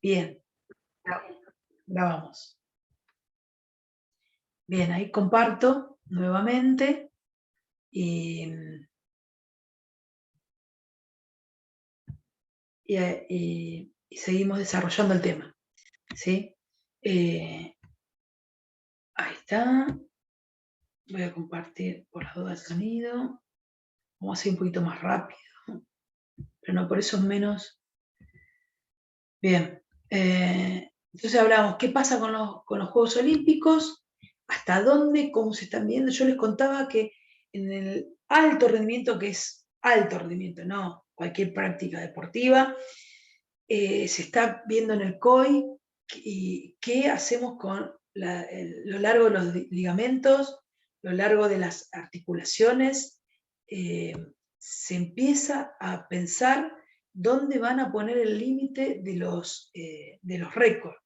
Bien, grabamos. Bien, ahí comparto nuevamente y seguimos desarrollando el tema, ¿sí? Ahí está. Voy a compartir por las dudas el sonido. Vamos a ir un poquito más rápido, pero no por eso menos. Bien, entonces hablamos, ¿qué pasa con los Juegos Olímpicos? ¿Hasta dónde? ¿Cómo se están viendo? Yo les contaba que en el alto rendimiento, que es alto rendimiento, no cualquier práctica deportiva, se está viendo en el COI y qué hacemos con lo largo de los ligamentos, lo largo de las articulaciones. Se empieza a pensar dónde van a poner el límite de los récords.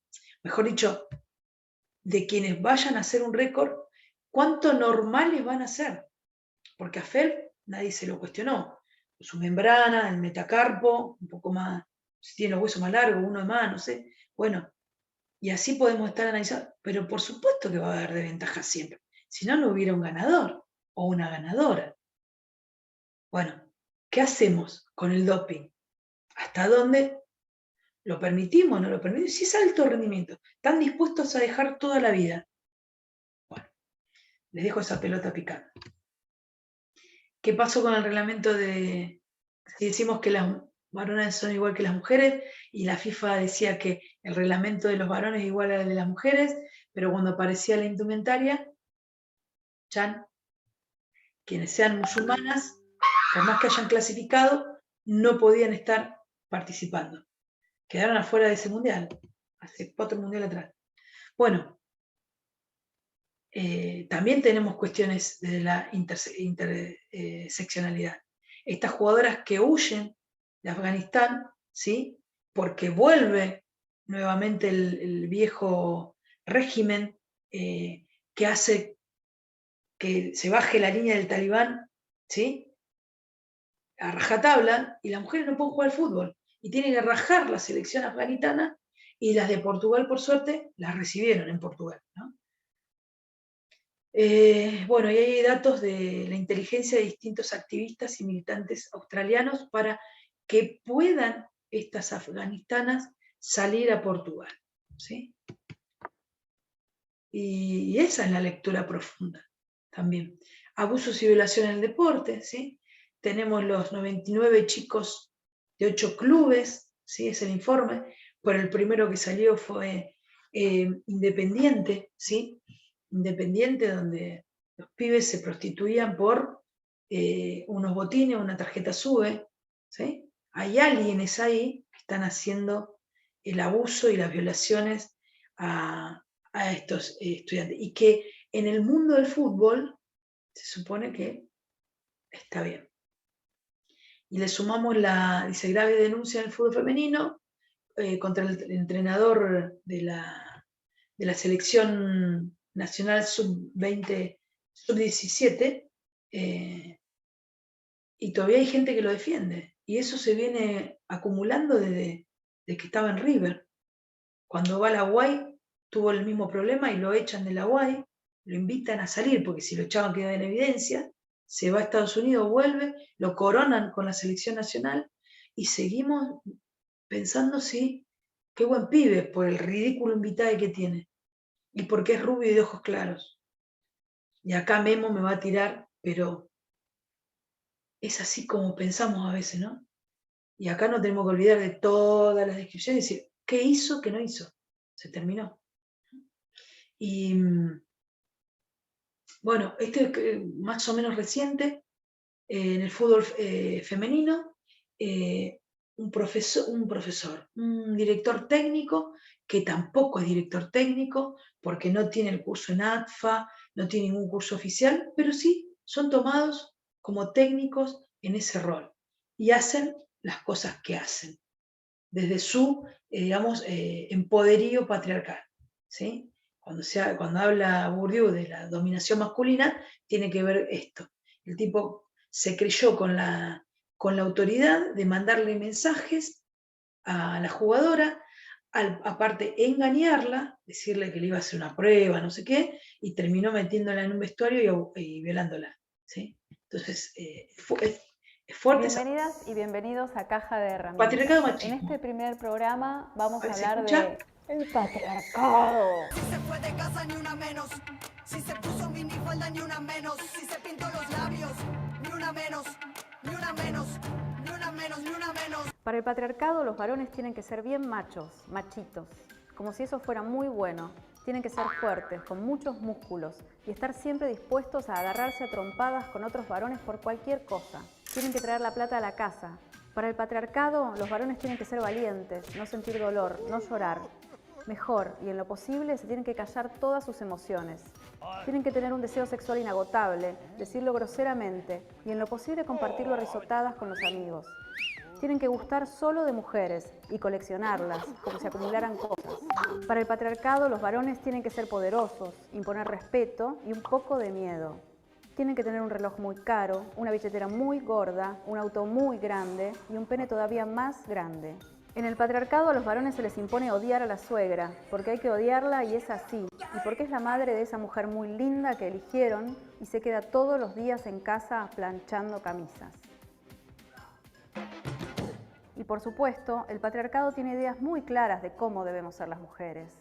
Mejor dicho, de quienes vayan a hacer un récord, cuánto normales van a ser. Porque a Phelps nadie se lo cuestionó. Su membrana, el metacarpo, un poco más, si tiene los huesos más largos, uno de más, no sé. Bueno, y así podemos estar analizando. Pero por supuesto que va a haber desventajas siempre. Si no, no hubiera un ganador o una ganadora. Bueno, ¿qué hacemos con el doping? ¿Hasta dónde lo permitimos? ¿No lo permitimos? Si es alto rendimiento, ¿están dispuestos a dejar toda la vida? Bueno, les dejo esa pelota picando. ¿Qué pasó con el reglamento de, si decimos que las varones son igual que las mujeres, y la FIFA decía que el reglamento de los varones es igual al de las mujeres, pero cuando aparecía la indumentaria, Chan, quienes sean musulmanas, por más que hayan clasificado, no podían estar participando. Quedaron afuera de ese mundial, hace 4 mundiales atrás. Bueno, también tenemos cuestiones de la interseccionalidad. Estas jugadoras que huyen de Afganistán, ¿sí? Porque vuelve nuevamente el viejo régimen que hace que se baje la línea del talibán, ¿sí? A rajatabla, y las mujeres no pueden jugar al fútbol. Y tienen que rajar la selección afganistana, y las de Portugal, por suerte, las recibieron en Portugal, ¿no? Bueno, y hay datos de la inteligencia de distintos activistas y militantes australianos para que puedan estas afganistanas salir a Portugal, ¿sí? Y esa es la lectura profunda también. Abusos y violación en el deporte, ¿sí? Tenemos los 99 chicos de 8 clubes, ¿sí? Es el informe. Por el primero que salió fue Independiente, ¿sí? Independiente, donde los pibes se prostituían por unos botines, una tarjeta SUBE, ¿sí? Hay alguienes ahí que están haciendo el abuso y las violaciones a estos estudiantes. Y que en el mundo del fútbol se supone que está bien. Y le sumamos dice, grave denuncia en el fútbol femenino contra el entrenador de la selección nacional sub-20, sub-17, y todavía hay gente que lo defiende. Y eso se viene acumulando desde que estaba en River. Cuando va a la UAI tuvo el mismo problema y lo echan de la UAI, lo invitan a salir, porque si lo echaban quedaba en evidencia, se va a Estados Unidos, vuelve, lo coronan con la selección nacional, y seguimos pensando, sí, qué buen pibe, por el ridículo invitado que tiene, y porque es rubio y de ojos claros. Y acá Memo me va a tirar, pero es así como pensamos a veces, ¿no? Y acá no tenemos que olvidar de todas las descripciones y decir, ¿qué hizo, qué no hizo? Se terminó. Y bueno, este es más o menos reciente, en el fútbol femenino, un director técnico, que tampoco es director técnico, porque no tiene el curso en ATFA, no tiene ningún curso oficial, pero sí son tomados como técnicos en ese rol y hacen las cosas que hacen, desde su, digamos, empoderío patriarcal, ¿sí? Cuando habla Bourdieu de la dominación masculina, tiene que ver esto. El tipo se creyó con la autoridad de mandarle mensajes a la jugadora, aparte engañarla, decirle que le iba a hacer una prueba, no sé qué, y terminó metiéndola en un vestuario y violándola, ¿sí? Entonces, es fuerte esa. Bienvenidas y bienvenidos a Caja de Patriarcado, Herramientas. En machismo. este primer programa vamos a ¿Se hablar escucha? de el patriarcado. Si se fue de casa ni una menos, si se puso minifalda ni una menos, si se pintó los labios, ni una menos, ni una menos, ni una menos, ni una menos. Para el patriarcado los varones tienen que ser bien machos, machitos, como si eso fuera muy bueno. Tienen que ser fuertes, con muchos músculos y estar siempre dispuestos a agarrarse a trompadas con otros varones por cualquier cosa. Tienen que traer la plata a la casa. Para el patriarcado los varones tienen que ser valientes, no sentir dolor, no llorar. Mejor, y en lo posible, se tienen que callar todas sus emociones. Tienen que tener un deseo sexual inagotable, decirlo groseramente y en lo posible compartirlo a risotadas con los amigos. Tienen que gustar solo de mujeres y coleccionarlas, como si acumularan cosas. Para el patriarcado, los varones tienen que ser poderosos, imponer respeto y un poco de miedo. Tienen que tener un reloj muy caro, una billetera muy gorda, un auto muy grande y un pene todavía más grande. En el patriarcado a los varones se les impone odiar a la suegra, porque hay que odiarla y es así, y porque es la madre de esa mujer muy linda que eligieron y se queda todos los días en casa planchando camisas. Y por supuesto, el patriarcado tiene ideas muy claras de cómo debemos ser las mujeres.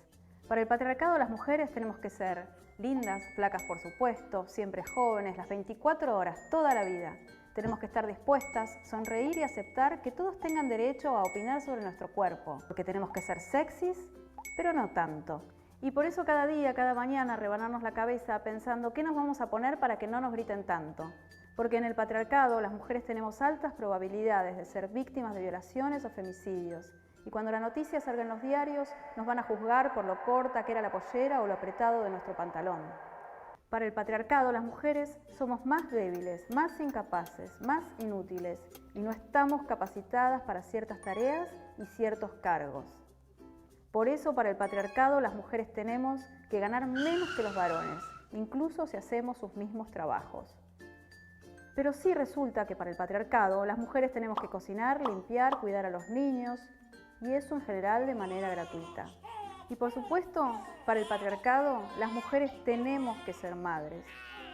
Para el patriarcado las mujeres tenemos que ser lindas, flacas por supuesto, siempre jóvenes, las 24 horas, toda la vida. Tenemos que estar dispuestas, sonreír y aceptar que todos tengan derecho a opinar sobre nuestro cuerpo. Porque tenemos que ser sexys, pero no tanto. Y por eso cada día, cada mañana, rebanarnos la cabeza pensando qué nos vamos a poner para que no nos griten tanto. Porque en el patriarcado las mujeres tenemos altas probabilidades de ser víctimas de violaciones o femicidios. Y cuando la noticia salga en los diarios, nos van a juzgar por lo corta que era la pollera o lo apretado de nuestro pantalón. Para el patriarcado, las mujeres somos más débiles, más incapaces, más inútiles y no estamos capacitadas para ciertas tareas y ciertos cargos. Por eso, para el patriarcado, las mujeres tenemos que ganar menos que los varones, incluso si hacemos sus mismos trabajos. Pero sí resulta que para el patriarcado, las mujeres tenemos que cocinar, limpiar, cuidar a los niños, y eso en general de manera gratuita. Y por supuesto, para el patriarcado, las mujeres tenemos que ser madres,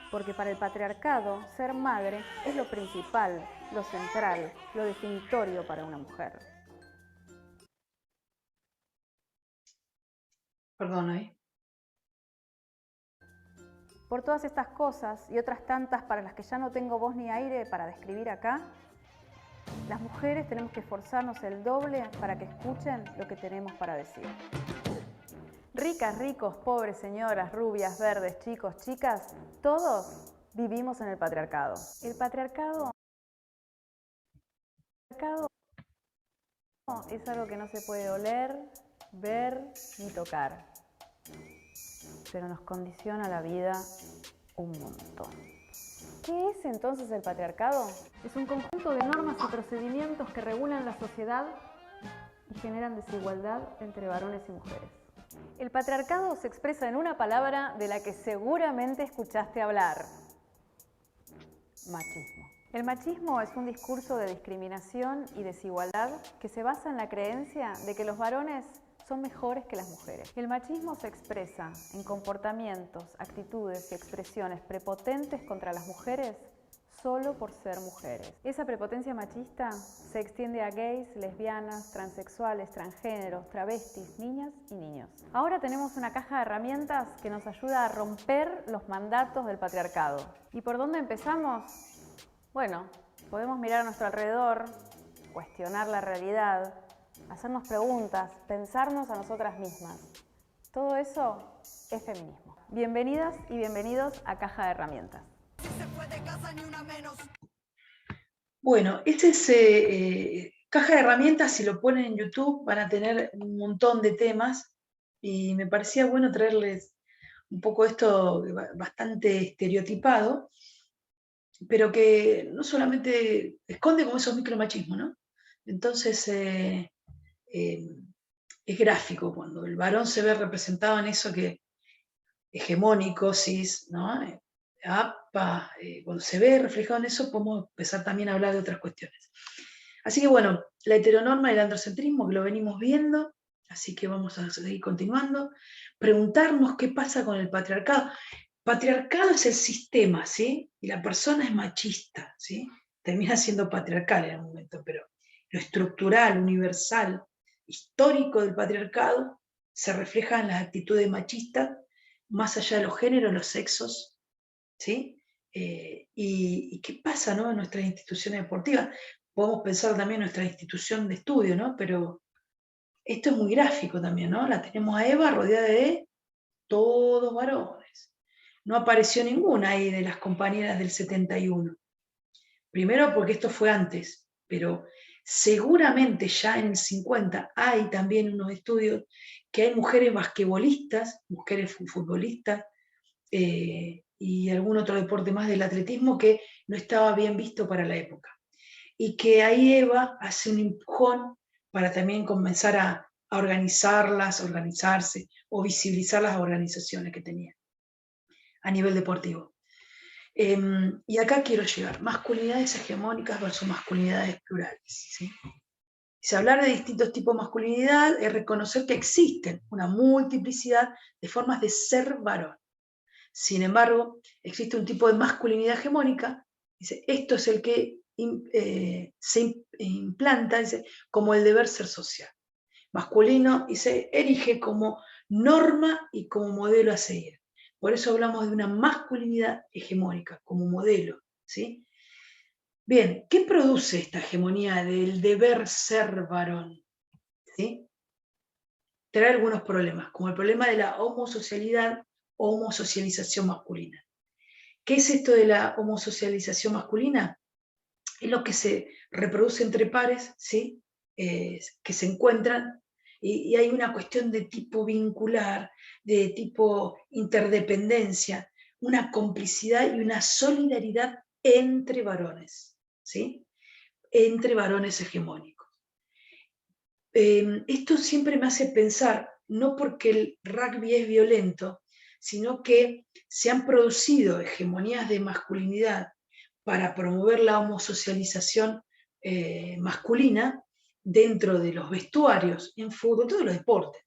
porque para el patriarcado, ser madre es lo principal, lo central, lo definitorio para una mujer. Perdón, ahí. Por todas estas cosas y otras tantas para las que ya no tengo voz ni aire para describir acá, las mujeres tenemos que esforzarnos el doble para que escuchen lo que tenemos para decir. Ricas, ricos, pobres, señoras, rubias, verdes, chicos, chicas, todos vivimos en el patriarcado. El patriarcado es algo que no se puede oler, ver ni tocar, pero nos condiciona la vida un montón. ¿Qué es entonces el patriarcado? Es un conjunto de normas y procedimientos que regulan la sociedad y generan desigualdad entre varones y mujeres. El patriarcado se expresa en una palabra de la que seguramente escuchaste hablar: machismo. El machismo es un discurso de discriminación y desigualdad que se basa en la creencia de que los varones son mejores que las mujeres. El machismo se expresa en comportamientos, actitudes y expresiones prepotentes contra las mujeres solo por ser mujeres. Esa prepotencia machista se extiende a gays, lesbianas, transexuales, transgéneros, travestis, niñas y niños. Ahora tenemos una caja de herramientas que nos ayuda a romper los mandatos del patriarcado. ¿Y por dónde empezamos? Bueno, podemos mirar a nuestro alrededor, cuestionar la realidad, hacernos preguntas, pensarnos a nosotras mismas. Todo eso es feminismo. Bienvenidas y bienvenidos a Caja de Herramientas. Bueno, este es Caja de Herramientas. Si lo ponen en YouTube van a tener un montón de temas y me parecía bueno traerles un poco esto bastante estereotipado, pero que no solamente esconde como esos micromachismos, ¿no? Entonces es gráfico cuando el varón se ve representado en eso que hegemónico, cis, ¿no? Cuando se ve reflejado en eso, podemos empezar también a hablar de otras cuestiones. Así que bueno, la heteronorma y el androcentrismo, que lo venimos viendo, Así que vamos a seguir continuando. Preguntarnos qué pasa con el patriarcado. Patriarcado es el sistema, ¿sí? Y la persona es machista, ¿sí? Termina siendo patriarcal en algún momento, pero lo estructural, universal, histórico del patriarcado se refleja en las actitudes machistas, más allá de los géneros, los sexos, ¿sí? Y qué pasa, ¿no? En nuestras instituciones deportivas. Podemos pensar también en nuestra institución de estudio, ¿no? Pero esto es muy gráfico también, ¿no? La tenemos a Eva rodeada de todos varones. No apareció ninguna ahí de las compañeras del 71. Primero porque esto fue antes, pero seguramente ya en el 50 hay también unos estudios que hay mujeres basquetbolistas, mujeres futbolistas, y algún otro deporte más del atletismo que no estaba bien visto para la época. Y que ahí Eva hace un empujón para también comenzar a organizarlas, organizarse o visibilizar las organizaciones que tenían a nivel deportivo. Y acá quiero llegar, masculinidades hegemónicas versus masculinidades plurales. ¿Sí? Si hablar de distintos tipos de masculinidad es reconocer que existen una multiplicidad de formas de ser varón. Sin embargo, existe un tipo de masculinidad hegemónica, dice, esto es el que se implanta, dice, como el deber ser social. Masculino y se erige como norma y como modelo a seguir. Por eso hablamos de una masculinidad hegemónica, como modelo, ¿sí? Bien, ¿qué produce esta hegemonía del deber ser varón? ¿Sí? Trae algunos problemas, como el problema de la homosocialidad o homosocialización masculina. ¿Qué es esto de la homosocialización masculina? Es lo que se reproduce entre pares, ¿sí? Que se encuentran, y hay una cuestión de tipo vincular, de tipo interdependencia, una complicidad y una solidaridad entre varones, ¿sí? Entre varones hegemónicos. Esto siempre me hace pensar, no porque el rugby es violento, sino que se han producido hegemonías de masculinidad para promover la homosocialización masculina dentro de los vestuarios, en fútbol, en todos los deportes,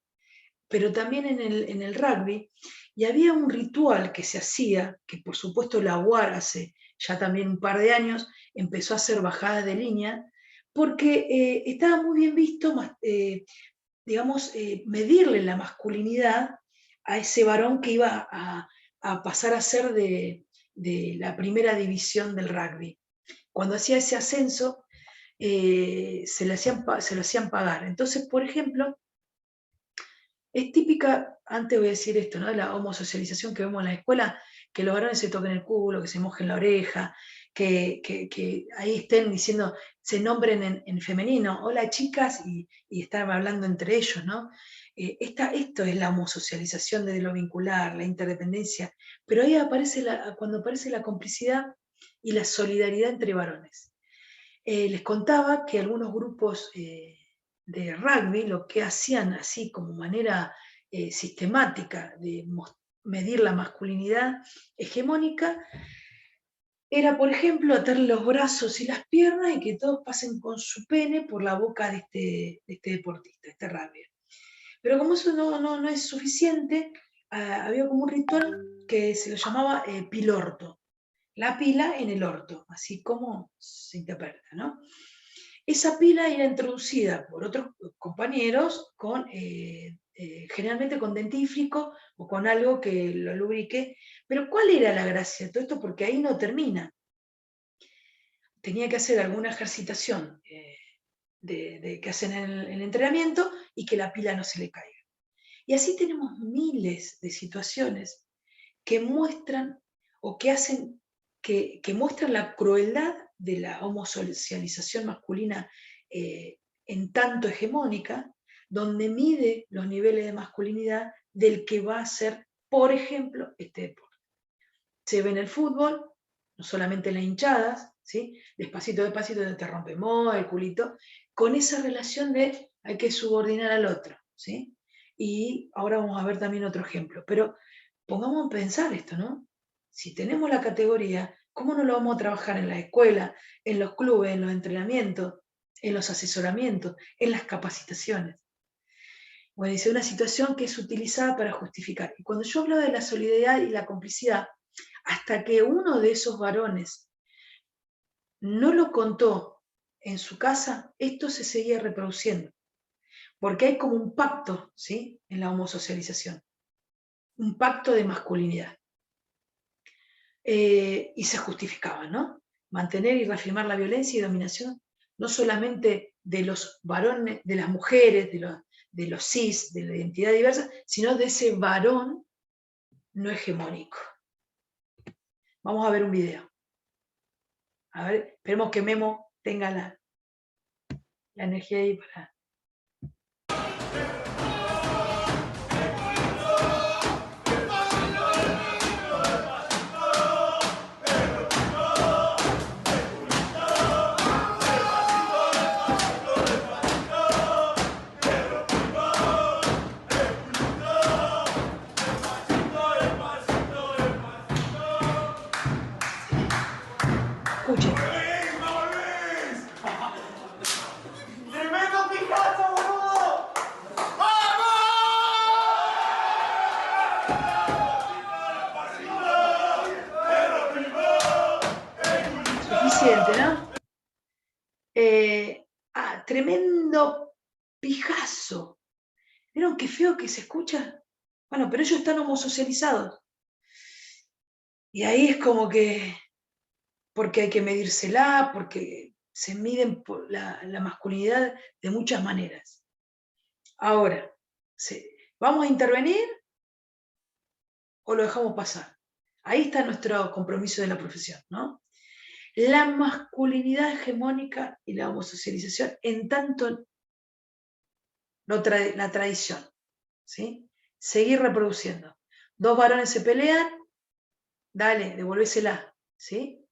pero también en el rugby, y había un ritual que se hacía, que por supuesto la UAR hace ya también un par de años empezó a hacer bajadas de línea, porque estaba muy bien visto, digamos, medirle la masculinidad a ese varón que iba a pasar a ser de la primera división del rugby. Cuando hacía ese ascenso, se lo hacían pagar. Entonces, por ejemplo, es típica, antes voy a decir esto, ¿no? La homosocialización que vemos en la escuela, que los varones se toquen el culo, que se mojen la oreja, que ahí estén diciendo, se nombren en femenino, hola chicas, y están hablando entre ellos, ¿no? Esto es la homosocialización desde lo vincular, la interdependencia, pero ahí aparece cuando aparece la complicidad y la solidaridad entre varones. Les contaba que algunos grupos de rugby lo que hacían así como manera sistemática de medir la masculinidad hegemónica era, por ejemplo, atarle los brazos y las piernas y que todos pasen con su pene por la boca de este deportista, este rugby. Pero como eso no es suficiente, había como un ritual que se lo llamaba pilorto, la pila en el orto, así como se interpreta, ¿no? Esa pila era introducida por otros compañeros generalmente con dentífrico o con algo que lo lubrique. Pero ¿cuál era la gracia de todo esto? Porque ahí no termina. Tenía que hacer alguna ejercitación que hacen en el entrenamiento y que la pila no se le caiga. Y así tenemos miles de situaciones que muestran o que hacen, que muestran la crueldad de la homosocialización masculina en tanto hegemónica, donde mide los niveles de masculinidad del que va a ser, por ejemplo, este deporte. Se ve en el fútbol, no solamente en las hinchadas, ¿sí? Despacito, despacito, te rompemos el culito, con esa relación de hay que subordinar al otro, ¿sí? Y ahora vamos a ver también otro ejemplo, pero pongamos a pensar esto, ¿no? Si tenemos la categoría, ¿cómo no lo vamos a trabajar en la escuela, en los clubes, en los entrenamientos, en los asesoramientos, en las capacitaciones? Bueno, dice una situación que es utilizada para justificar. Y cuando yo hablaba de la solidaridad y la complicidad, hasta que uno de esos varones no lo contó en su casa, esto se seguía reproduciendo. Porque hay como un pacto, ¿sí?, en la homosocialización. Un pacto de masculinidad. Y se justificaba, ¿no? Mantener y reafirmar la violencia y dominación, no solamente de los varones, de las mujeres, de los cis, de la identidad diversa, sino de ese varón no hegemónico. Vamos a ver un video. A ver, esperemos que Memo tenga la energía ahí para... Escuchen. ¡Tremendo Picasso, boludo! Suficiente, ¿no? Tremendo pijazo. ¿Vieron qué feo que se escucha? Bueno, pero ellos están homosocializados. Y ahí es como que, porque hay que medírsela, porque se miden por la masculinidad de muchas maneras. Ahora, ¿vamos a intervenir o lo dejamos pasar? Ahí está nuestro compromiso de la profesión, ¿no? La masculinidad hegemónica y la homosocialización en tanto la tradición, ¿sí? Seguir reproduciendo. Dos varones se pelean, dale, devolvésela, ¿sí?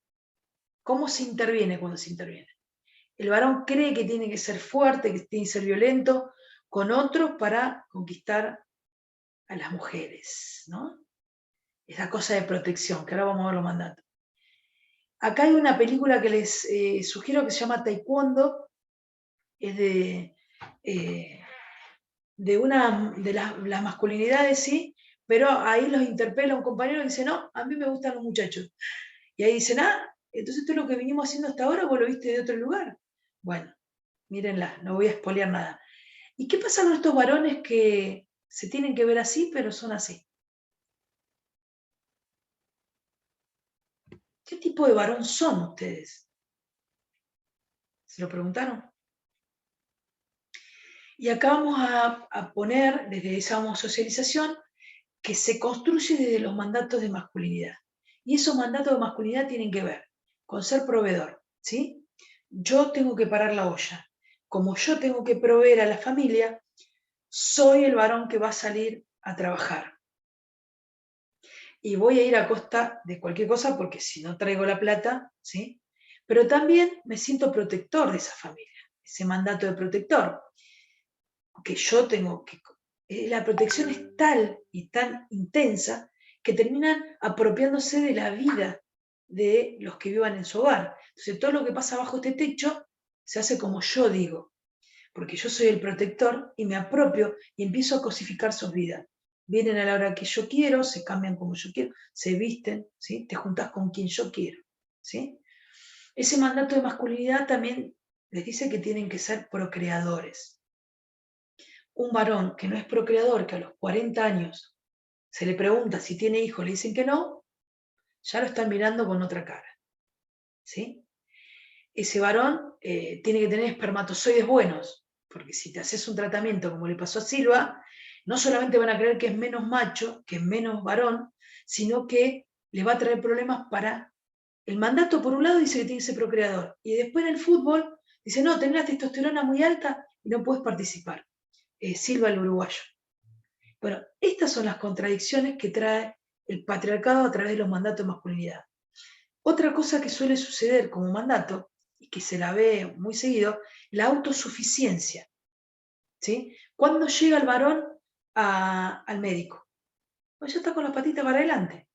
¿Cómo se interviene cuando se interviene? El varón cree que tiene que ser fuerte, que tiene que ser violento con otro para conquistar a las mujeres, ¿no? Esa cosa de protección, que ahora vamos a ver los mandatos. Acá hay una película que les sugiero que se llama Taekwondo, es de una de las masculinidades, sí, pero ahí los interpela un compañero y dice, no, a mí me gustan los muchachos. Y ahí dicen, entonces esto es lo que venimos haciendo hasta ahora, vos lo viste de otro lugar. Bueno, mírenla, no voy a spoilear nada. ¿Y qué pasa con estos varones que se tienen que ver así, pero son así? ¿Qué tipo de varón son ustedes? ¿Se lo preguntaron? Y acá vamos a poner, desde esa homosocialización, que se construye desde los mandatos de masculinidad. Y esos mandatos de masculinidad tienen que ver con ser proveedor, ¿sí? Yo tengo que parar la olla. Como yo tengo que proveer a la familia, soy el varón que va a salir a trabajar. Y voy a ir a costa de cualquier cosa porque si no traigo la plata, ¿sí? Pero también me siento protector de esa familia, ese mandato de protector, que yo tengo que... La protección es tal y tan intensa que terminan apropiándose de la vida de los que vivan en su hogar. Entonces todo lo que pasa bajo este techo se hace como yo digo, porque yo soy el protector y me apropio y empiezo a cosificar sus vidas. Vienen a la hora que yo quiero, se cambian como yo quiero, se visten, ¿sí? Te juntás con quien yo quiero, ¿sí? Ese mandato de masculinidad también les dice que tienen que ser procreadores. Un varón que no es procreador, que a los 40 años se le pregunta si tiene hijos, le dicen que no, ya lo están mirando con otra cara, ¿sí? Ese varón tiene que tener espermatozoides buenos, porque si te haces un tratamiento como le pasó a Silva, no solamente van a creer que es menos macho, que es menos varón, sino que les va a traer problemas para... El mandato, por un lado, dice que tiene que ser procreador, y después en el fútbol dice, no, tenés la testosterona muy alta y no puedes participar. Silva el uruguayo. Bueno, estas son las contradicciones que trae el patriarcado a través de los mandatos de masculinidad. Otra cosa que suele suceder como mandato, y que se la ve muy seguido, la autosuficiencia, ¿sí? ¿Cuándo llega el varón al médico? Pues ya está con las patitas para adelante.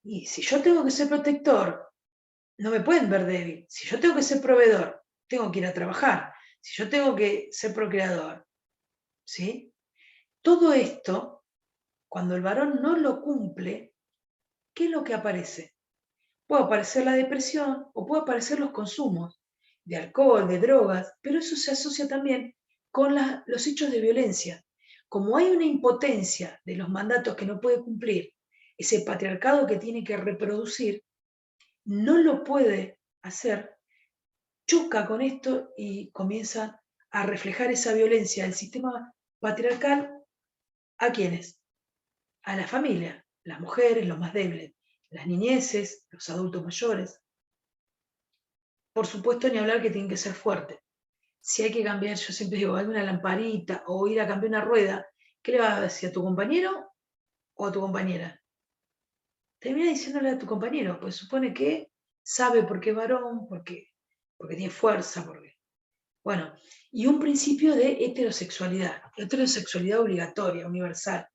Y si yo tengo que ser protector, no me pueden ver débil. Si yo tengo que ser proveedor, tengo que ir a trabajar. Si yo tengo que ser procreador, ¿sí? Todo esto, cuando el varón no lo cumple, ¿qué es lo que aparece? Puede aparecer la depresión o puede aparecer los consumos de alcohol, de drogas, pero eso se asocia también con los hechos de violencia. Como hay una impotencia de los mandatos que no puede cumplir, ese patriarcado que tiene que reproducir, no lo puede hacer, choca con esto y comienza a reflejar esa violencia del sistema patriarcal. ¿A quiénes? A la familia, las mujeres, los más débiles, las niñeces, los adultos mayores. Por supuesto, ni hablar que tienen que ser fuertes. Si hay que cambiar, yo siempre digo, hay una lamparita o ir a cambiar una rueda, ¿qué le vas a decir a tu compañero o a tu compañera? Termina diciéndole a tu compañero, pues supone que sabe por qué es varón, porque tiene fuerza, porque... Bueno, y un principio de heterosexualidad obligatoria, universal,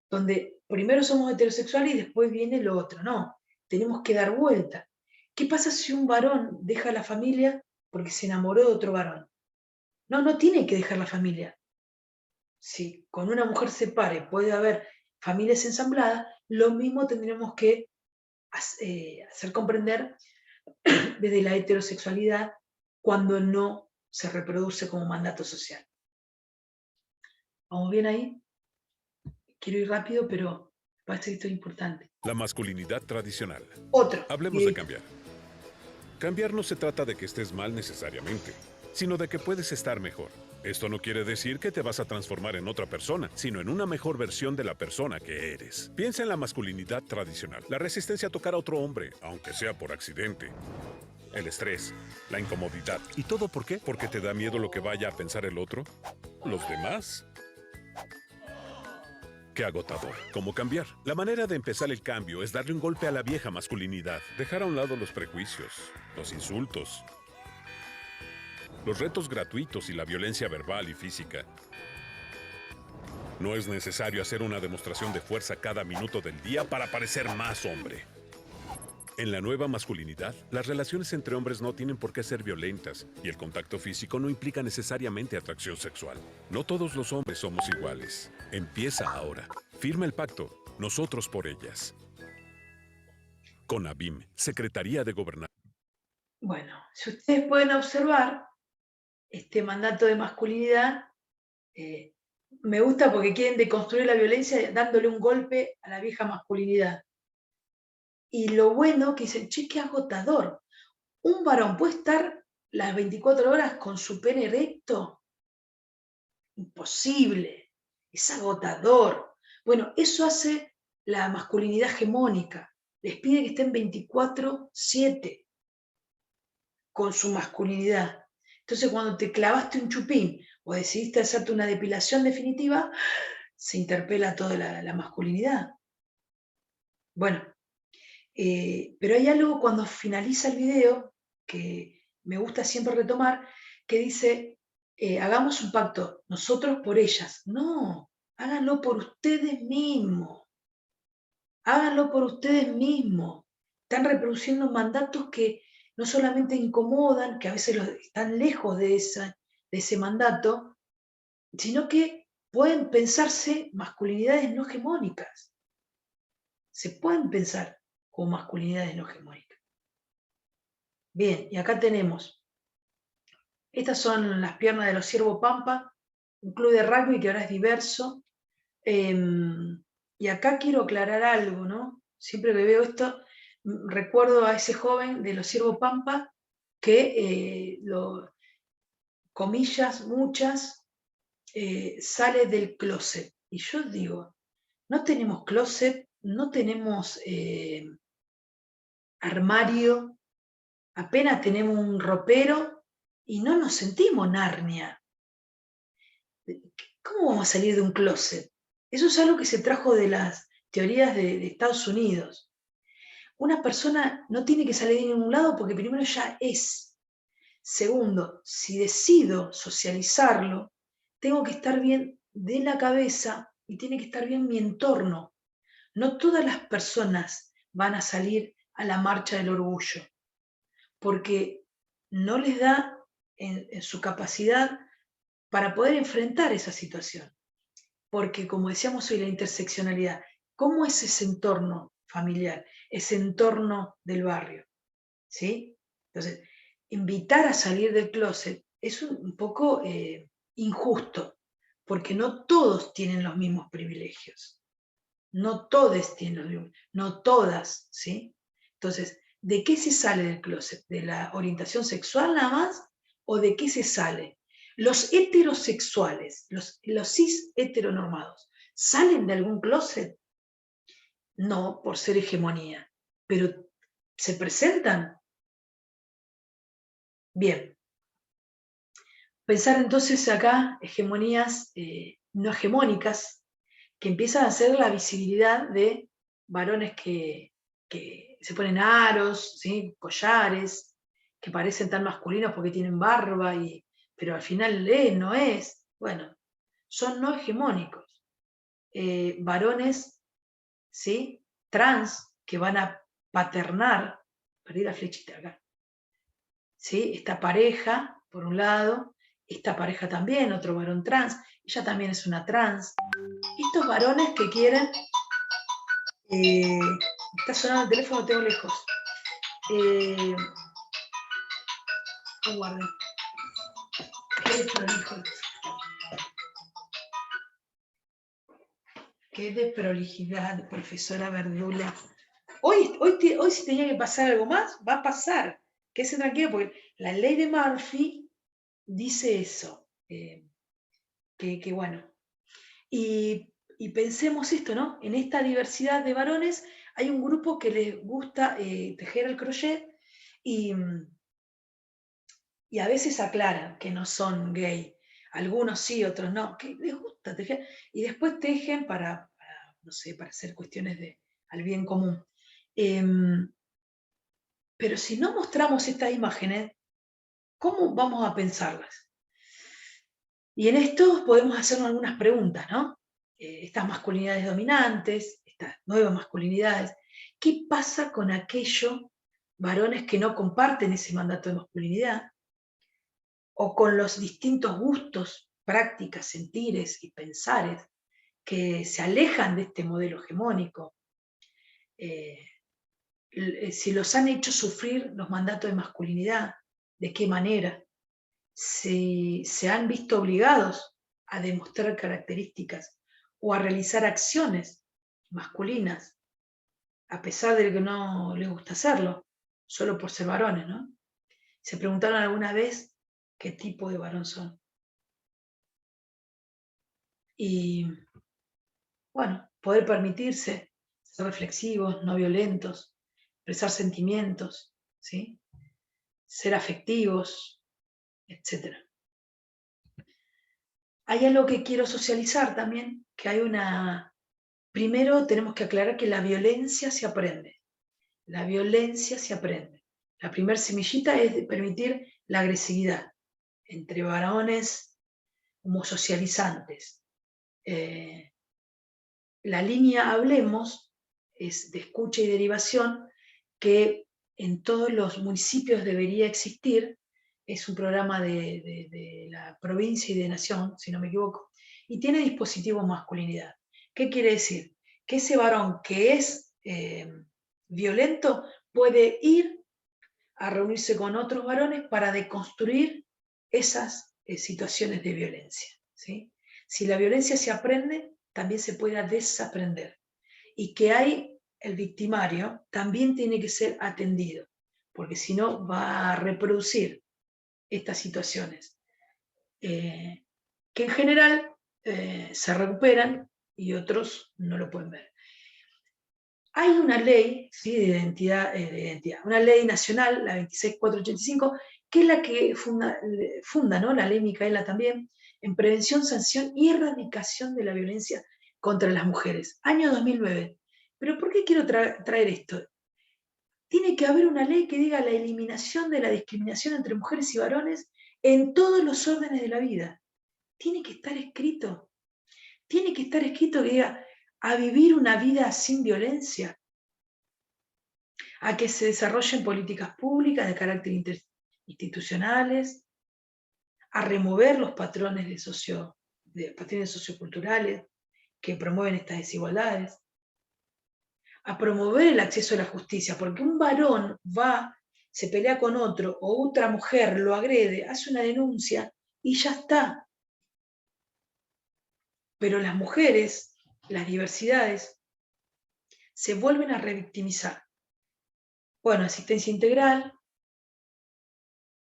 donde primero somos heterosexuales y después viene lo otro. No, tenemos que dar vuelta. ¿Qué pasa si un varón deja la familia porque se enamoró de otro varón? No, no tiene que dejar la familia. Si con una mujer se pare puede haber familias ensambladas, lo mismo tendremos que hacer comprender desde la heterosexualidad cuando no se reproduce como mandato social. ¿Vamos bien ahí? Quiero ir rápido, pero parece que esto es importante. La masculinidad tradicional. Otro. Hablemos de cambiar. Cambiar no se trata de que estés mal necesariamente, sino de que puedes estar mejor. Esto no quiere decir que te vas a transformar en otra persona, sino en una mejor versión de la persona que eres. Piensa en la masculinidad tradicional, la resistencia a tocar a otro hombre, aunque sea por accidente. El estrés, la incomodidad. ¿Y todo por qué? ¿Porque te da miedo lo que vaya a pensar el otro? ¿Los demás? Qué agotador. ¿Cómo cambiar? La manera de empezar el cambio es darle un golpe a la vieja masculinidad. Dejar a un lado los prejuicios, los insultos, los retos gratuitos y la violencia verbal y física. No es necesario hacer una demostración de fuerza cada minuto del día para parecer más hombre. En la nueva masculinidad, las relaciones entre hombres no tienen por qué ser violentas y el contacto físico no implica necesariamente atracción sexual. No todos los hombres somos iguales. Empieza ahora. Firma el pacto. Nosotros por ellas. CONAVIM, Secretaría de Gobernación. Bueno, si ustedes pueden observar, este mandato de masculinidad me gusta porque quieren deconstruir la violencia dándole un golpe a la vieja masculinidad. Y lo bueno que dicen, che, qué agotador. Un varón puede estar las 24 horas con su pene erecto. Imposible. Es agotador. Bueno, eso hace la masculinidad hegemónica. Les pide que estén 24/7 con su masculinidad. Entonces, cuando te clavaste un chupín o decidiste hacerte una depilación definitiva, se interpela toda la masculinidad. Bueno, pero hay algo cuando finaliza el video que me gusta siempre retomar, que dice, hagamos un pacto, nosotros por ellas. No, háganlo por ustedes mismos. Háganlo por ustedes mismos. Están reproduciendo mandatos que no solamente incomodan, que a veces están lejos de ese mandato, sino que pueden pensarse masculinidades no hegemónicas. Se pueden pensar como masculinidades no hegemónicas. Bien, y acá tenemos, estas son las piernas de los Ciervo Pampa, un club de rugby que ahora es diverso. Y acá quiero aclarar algo, ¿no? Siempre que veo esto, recuerdo a ese joven de los Ciervo Pampa que, comillas, muchas, sale del closet. Y yo digo, no tenemos closet, no tenemos armario, apenas tenemos un ropero y no nos sentimos Narnia. ¿Cómo vamos a salir de un closet? Eso es algo que se trajo de las teorías de Estados Unidos. Una persona no tiene que salir de ningún lado porque primero ya es. Segundo, si decido socializarlo, tengo que estar bien de la cabeza y tiene que estar bien mi entorno. No todas las personas van a salir a la marcha del orgullo, porque no les da en su capacidad para poder enfrentar esa situación. Porque, como decíamos hoy, la interseccionalidad, ¿cómo es ese entorno familiar, ese entorno del barrio? ¿Sí? Entonces, invitar a salir del closet es un poco injusto, porque no todos tienen los mismos privilegios. No todos tienen los mismos, no todas, ¿sí? Entonces, ¿de qué se sale del closet? ¿De la orientación sexual nada más? ¿O de qué se sale? Los heterosexuales, los cis heteronormados, ¿salen de algún closet? No, por ser hegemonía, pero ¿se presentan? Bien. Pensar entonces acá hegemonías no hegemónicas que empiezan a ser la visibilidad de varones que se ponen aros, ¿sí? Collares, que parecen tan masculinos porque tienen barba, pero al final no es. Bueno, son no hegemónicos. Varones, ¿sí? Trans que van a paternar, perdí la flechita acá, ¿sí? Esta pareja, por un lado, esta pareja también, otro varón trans, ella también es una trans. Estos varones que quieren... está sonando el teléfono, lo tengo lejos. Aguarden. Qué desprolijidad, profesora Verdula. Hoy si tenía que pasar algo más, va a pasar. Quédese tranquilo, porque la ley de Murphy dice eso. Que bueno. Y pensemos esto, ¿no? En esta diversidad de varones hay un grupo que les gusta tejer el crochet y a veces aclaran que no son gay. Algunos sí, otros no, que les gusta tejer. Y después tejen no sé, para hacer cuestiones al bien común. Pero si no mostramos estas imágenes, ¿cómo vamos a pensarlas? Y en esto podemos hacernos algunas preguntas, ¿no? Estas masculinidades dominantes, estas nuevas masculinidades, ¿qué pasa con aquellos varones que no comparten ese mandato de masculinidad? O con los distintos gustos, prácticas, sentires y pensares que se alejan de este modelo hegemónico. Si los han hecho sufrir los mandatos de masculinidad, ¿de qué manera? Si se han visto obligados a demostrar características o a realizar acciones masculinas, a pesar de que no les gusta hacerlo, solo por ser varones, ¿no? ¿Se preguntaron alguna vez qué tipo de varón son? Y, bueno, poder permitirse ser reflexivos, no violentos, expresar sentimientos, ¿sí? Ser afectivos, etc. Hay algo que quiero socializar también, que hay primero tenemos que aclarar que la violencia se aprende. La violencia se aprende. La primera semillita es de permitir la agresividad entre varones homosocializantes. La línea Hablemos es de escucha y derivación que en todos los municipios debería existir. Es un programa de la provincia y de nación, si no me equivoco, y tiene dispositivo masculinidad. ¿Qué quiere decir? Que ese varón que es violento puede ir a reunirse con otros varones para deconstruir esas situaciones de violencia, ¿sí? Si la violencia se aprende, también se puede desaprender. Y que hay el victimario también tiene que ser atendido, porque si no va a reproducir estas situaciones, que en general se recuperan y otros no lo pueden ver. Hay una ley, ¿sí? de identidad, una ley nacional, la 26485, que es la que funda, ¿no? La ley Micaela también, en prevención, sanción y erradicación de la violencia contra las mujeres, año 2009. Pero ¿por qué quiero traer esto? Tiene que haber una ley que diga la eliminación de la discriminación entre mujeres y varones en todos los órdenes de la vida. Tiene que estar escrito. Tiene que estar escrito que diga a vivir una vida sin violencia, a que se desarrollen políticas públicas de carácter institucionales, a remover los patrones patrones socioculturales que promueven estas desigualdades, a promover el acceso a la justicia, porque un varón se pelea con otro, o otra mujer lo agrede, hace una denuncia y ya está. Pero las mujeres, las diversidades, se vuelven a revictimizar. Bueno, asistencia integral,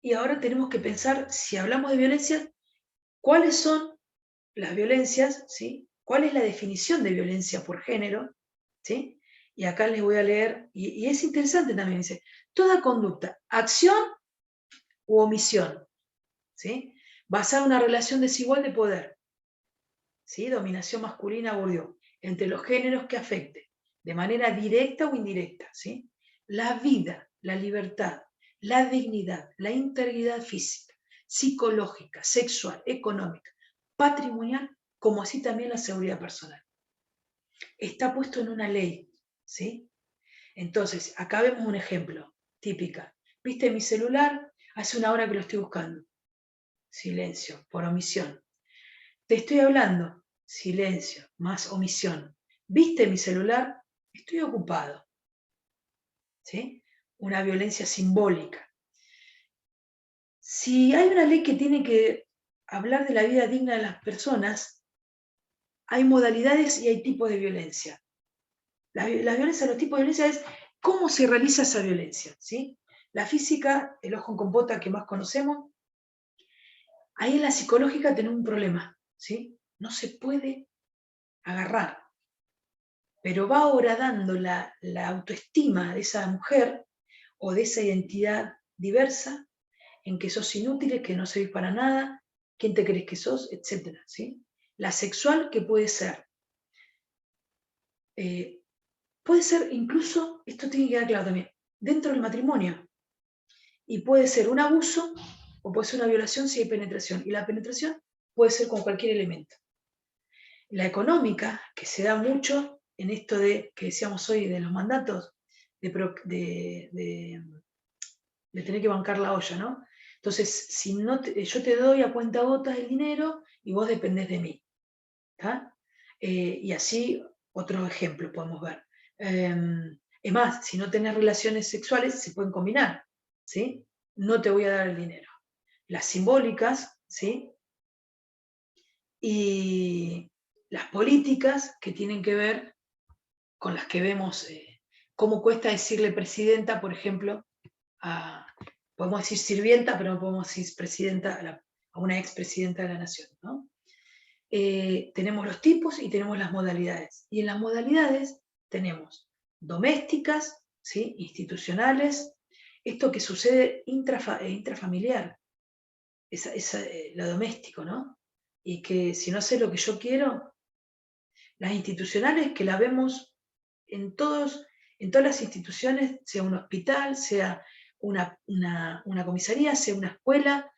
y ahora tenemos que pensar, si hablamos de violencia, ¿cuáles son las violencias? ¿Sí? ¿Cuál es la definición de violencia por género? ¿Sí? Y acá les voy a leer, y es interesante también, dice, toda conducta, acción u omisión, ¿sí? Basada en una relación desigual de poder, ¿sí? Dominación masculina, Bourdieu, entre los géneros que afecte, de manera directa o indirecta, ¿sí? La vida, la libertad, la dignidad, la integridad física, psicológica, sexual, económica, patrimonial, como así también la seguridad personal. Está puesto en una ley, ¿sí? Entonces, acá vemos un ejemplo, típica. ¿Viste mi celular? Hace una hora que lo estoy buscando. Silencio, por omisión. Te estoy hablando. Silencio, más omisión. ¿Viste mi celular? Estoy ocupado. ¿Sí? Una violencia simbólica. Si hay una ley que tiene que hablar de la vida digna de las personas, hay modalidades y hay tipos de violencia. La violencia, los tipos de violencia es cómo se realiza esa violencia, ¿sí? La física, el ojo en compota que más conocemos, ahí en la psicológica tenemos un problema, ¿sí? No se puede agarrar, pero va horadando la autoestima de esa mujer o de esa identidad diversa en que sos inútil, que no servís para nada, quién te crees que sos, etcétera, ¿sí? La sexual, que puede ser incluso, esto tiene que quedar claro también, dentro del matrimonio. Y puede ser un abuso o puede ser una violación si hay penetración. Y la penetración puede ser con cualquier elemento. La económica, que se da mucho en esto de que decíamos hoy de los mandatos, de tener que bancar la olla, ¿no? Entonces, si no yo te doy a cuentagotas el dinero y vos dependés de mí. ¿Tá? Y así otro ejemplo podemos ver. Es más, si no tenés relaciones sexuales, se pueden combinar, ¿sí? No te voy a dar el dinero. Las simbólicas, ¿sí? Y las políticas que tienen que ver con las que vemos cómo cuesta decirle presidenta, por ejemplo, podemos decir sirvienta, pero no podemos decir presidenta a una expresidenta de la nación, ¿no? Tenemos los tipos y tenemos las modalidades. Y en las modalidades tenemos domésticas, ¿sí? Institucionales, esto que sucede intrafamiliar, lo doméstico, ¿no? Y que si no sé lo que yo quiero, las institucionales que la vemos en todas las instituciones, sea un hospital, sea una comisaría, sea una escuela,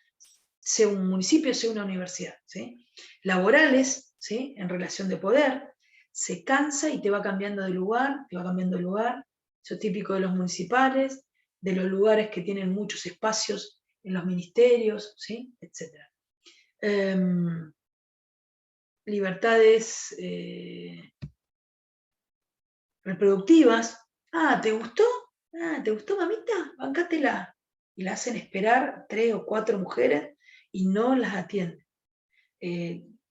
sea un municipio, sea una universidad, ¿sí? Laborales, ¿sí? En relación de poder, se cansa y te va cambiando de lugar, eso es típico de los municipales, de los lugares que tienen muchos espacios en los ministerios, ¿sí? Etcétera. Libertades reproductivas. ¿Te gustó? ¿Te gustó, mamita? Bancátela. Y la hacen esperar 3 o 4 mujeres y no las atienden.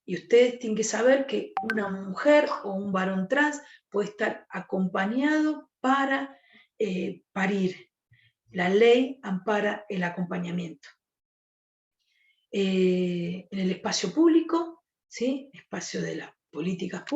Y ustedes tienen que saber que una mujer o un varón trans puede estar acompañado para parir. La ley ampara el acompañamiento. En el espacio público, ¿sí? Espacio de las políticas públicas,